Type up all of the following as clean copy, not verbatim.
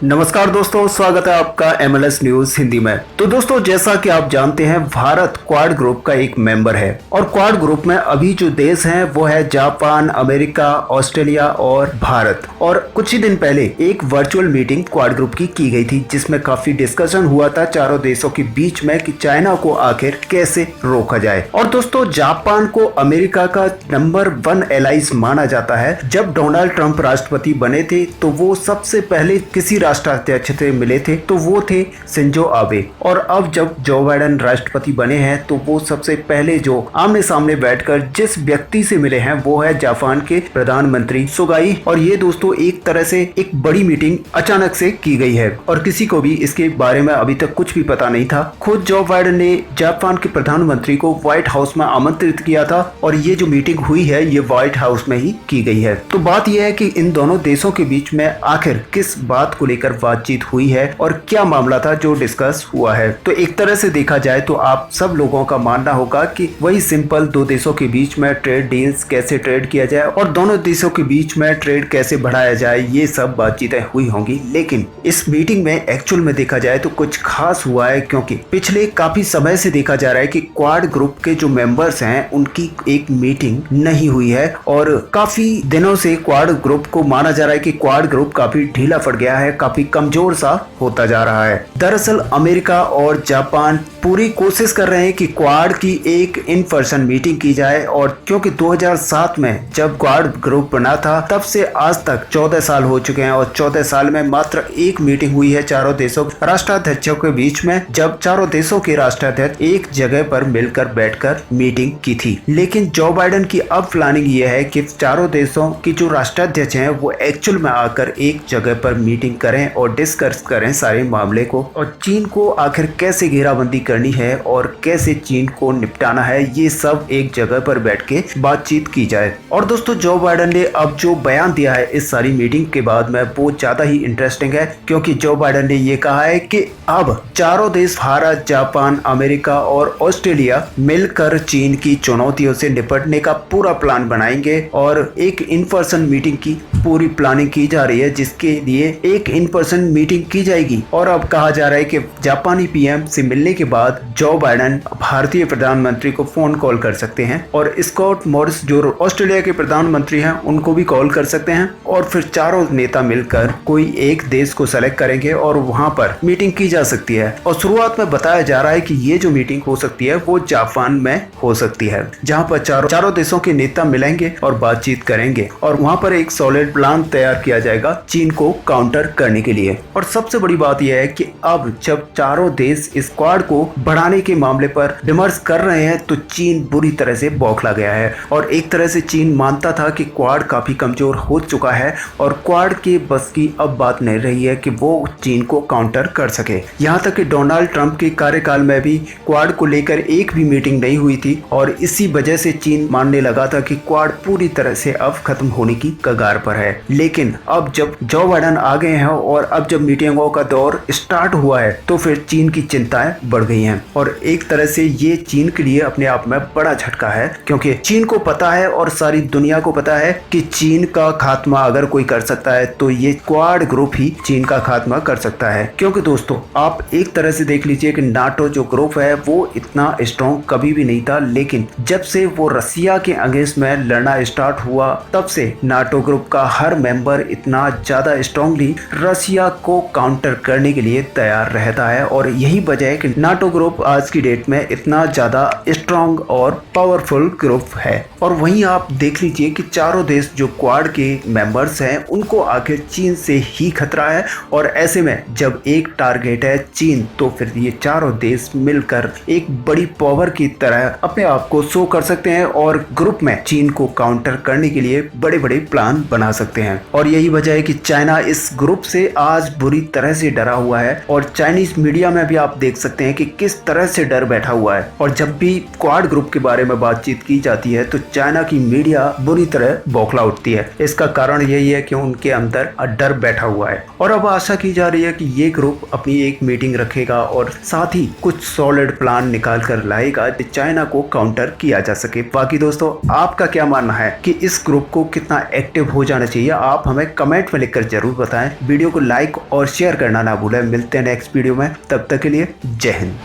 नमस्कार दोस्तों, स्वागत है आपका MLS न्यूज हिंदी में। तो दोस्तों, जैसा कि आप जानते हैं, भारत क्वाड ग्रुप का एक मेंबर है और क्वाड ग्रुप में अभी जो देश हैं वो है जापान, अमेरिका, ऑस्ट्रेलिया और भारत। और कुछ ही दिन पहले एक वर्चुअल मीटिंग क्वाड ग्रुप की गई थी, जिसमें काफी डिस्कशन हुआ था चारों देशों के बीच में कि चाइना को आखिर कैसे रोका जाए। और दोस्तों, जापान को अमेरिका का नंबर 1 एलाइज माना जाता है। जब डोनाल्ड ट्रंप राष्ट्रपति बने थे तो वो सबसे पहले किसी राष्ट्राध्यक्ष से मिले थे, तो वो थे शिंजो आबे। और अब जब जो बाइडेन राष्ट्रपति बने हैं तो वो सबसे पहले जो आमने सामने बैठकर जिस व्यक्ति से मिले हैं वो है जापान के प्रधानमंत्री सुगाई। और ये दोस्तों एक तरह से एक बड़ी मीटिंग अचानक से की गई है और किसी को भी इसके बारे में अभी तक कुछ भी पता नहीं था। खुद जो बाइडेन ने जापान के प्रधानमंत्री को व्हाइट हाउस में आमंत्रित किया था और ये जो मीटिंग हुई है ये व्हाइट हाउस में ही की गई है। तो बात यह है कि इन दोनों देशों के बीच में आखिर किस बात को लेकर बातचीत हुई है और क्या मामला था जो डिस्कस हुआ है। तो एक तरह से देखा जाए तो आप सब लोगों का मानना होगा कि वही सिंपल दो देशों के बीच में ट्रेड डील्स कैसे ट्रेड किया जाए और दोनों देशों के बीच में ट्रेड कैसे बढ़ाया जाए, ये सब बातचीतें हुई होंगी। लेकिन इस मीटिंग में एक्चुअल में देखा जाए तो कुछ खास हुआ है, क्योंकि पिछले काफी समय से देखा जा रहा है कि क्वाड ग्रुप के जो मेंबर्स हैं उनकी एक मीटिंग नहीं हुई है और काफी दिनों से क्वाड ग्रुप को माना जा रहा है कि क्वाड ग्रुप काफी ढीला पड़ गया है, काफी कमजोर सा होता जा रहा है। दरअसल अमेरिका और जापान पूरी कोशिश कर रहे हैं कि क्वाड की एक इन पर्सन मीटिंग की जाए। और क्योंकि 2007 में जब क्वाड ग्रुप बना था तब से आज तक 14 साल हो चुके हैं और 14 साल में मात्र एक मीटिंग हुई है चारों देशों राष्ट्राध्यक्षों के बीच में, जब चारों देशों के राष्ट्राध्यक्ष एक जगह पर मिलकर बैठकर मीटिंग की थी। लेकिन जो बाइडेन की अब प्लानिंग ये है कि चारों देशों की जो राष्ट्राध्यक्ष हैं वो एक्चुअल में आकर एक जगह पर मीटिंग करें और डिस्कस करें सारे मामले को, और चीन को आखिर कैसे घेराबंदी करनी है और कैसे चीन को निपटाना है, ये सब एक जगह पर बैठ के बातचीत की जाए। और दोस्तों, जो बाइडेन ने अब जो बयान दिया है इस सारी मीटिंग के बाद में वो ज्यादा ही इंटरेस्टिंग है, क्योंकि जो बाइडेन ने ये कहा है कि अब चारों देश भारत, जापान, अमेरिका और ऑस्ट्रेलिया मिलकर चीन की चुनौतियों से निपटने का पूरा प्लान बनाएंगे और एक इन पर्सन मीटिंग की पूरी प्लानिंग की जा रही है, जिसके लिए एक इन पर्सन मीटिंग की जाएगी। और अब कहा जा रहा है कि जापानी पीएम से मिलने के बाद जो बाइडेन भारतीय प्रधानमंत्री को फोन कॉल कर सकते हैं और स्कॉट मॉरिस जो ऑस्ट्रेलिया के प्रधानमंत्री हैं उनको भी कॉल कर सकते हैं, और फिर चारों नेता मिलकर कोई एक देश को सेलेक्ट करेंगे और वहां पर मीटिंग की जा सकती है। और शुरुआत में बताया जा रहा है कि ये जो मीटिंग हो सकती है वो जापान में हो सकती है, जहां पर चारों देशों के नेता मिलेंगे और बातचीत करेंगे और वहां पर एक सॉलिड प्लान तैयार किया जाएगा चीन को काउंटर करने के लिए। और सबसे बड़ी बात यह है कि अब जब चारों देश इस क्वाड को बढ़ाने के मामले पर विमर्श कर रहे हैं तो चीन बुरी तरह से बौखला गया है। और एक तरह से चीन मानता था कि क्वाड काफी कमजोर हो चुका है और क्वाड के बस की अब बात नहीं रही है कि वो चीन को काउंटर कर सके। यहाँ तक कि डोनाल्ड ट्रंप के कार्यकाल में भी क्वाड को लेकर एक भी मीटिंग नहीं हुई थी और इसी वजह से चीन मानने लगा था कि क्वाड पूरी तरह से अब खत्म होने की कगार पर है। लेकिन अब जब जो बाइडेन आ गए हैं और अब जब मीटिंगों का दौर स्टार्ट हुआ है तो फिर चीन की चिंताएं बढ़ गई हैं। और एक तरह से ये चीन के लिए अपने आप में बड़ा झटका है, क्योंकि चीन को पता है और सारी दुनिया को पता है कि चीन का खात्मा अगर कोई कर सकता है तो ये क्वाड ग्रुप ही चीन का खात्मा कर सकता है। क्योंकि दोस्तों, आप एक तरह से देख लीजिए कि नाटो जो ग्रुप है वो इतना स्ट्रॉन्ग कभी भी नहीं था, लेकिन जब से वो रसिया के अगेंस्ट में लड़ना स्टार्ट हुआ तब से नाटो ग्रुप का हर मेंबर इतना ज्यादा स्ट्रांगली रसिया को काउंटर करने के लिए तैयार रहता है। और यही वजह है कि नाटो ग्रुप आज की डेट में इतना ज्यादा स्ट्रांग और पावरफुल ग्रुप है। और वहीं आप देख लीजिए कि चारों देश जो क्वाड के मेंबर्स हैं उनको आखिर चीन से ही खतरा है, और ऐसे में जब एक टारगेट है चीन तो फिर ये चारों देश मिलकर एक बड़ी पावर की तरह अपने आप को शो कर सकते हैं और ग्रुप में चीन को काउंटर करने के लिए बड़े बड़े प्लान बना सकते हैं। और यही वजह है कि चाइना इस ग्रुप से आज बुरी तरह से डरा हुआ है और चाइनीज मीडिया में भी आप देख सकते हैं कि किस तरह से डर बैठा हुआ है। और जब भी क्वाड ग्रुप के बारे में बातचीत की जाती है तो चाइना की मीडिया बुरी तरह बौखला उठती है। इसका कारण यही है कि उनके अंदर डर बैठा हुआ है। और अब आशा की जा रही है कि ये ग्रुप अपनी एक मीटिंग रखेगा और साथ ही कुछ सॉलिड प्लान निकाल कर लाएगा कि चाइना को काउंटर किया जा सके। बाकी दोस्तों, आपका क्या मानना है कि इस ग्रुप को कितना एक्टिव हो जाना चाहिए आप हमें कमेंट में लिखकर जरूर बताएं। वीडियो को लाइक और शेयर करना ना भूलें। मिलते हैं नेक्स्ट वीडियो में, तब तक के लिए जय हिंद।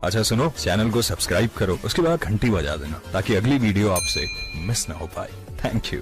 अच्छा सुनो, चैनल को सब्सक्राइब करो, उसके बाद घंटी बजा देना ताकि अगली वीडियो आपसे मिस ना हो पाए। Thank you.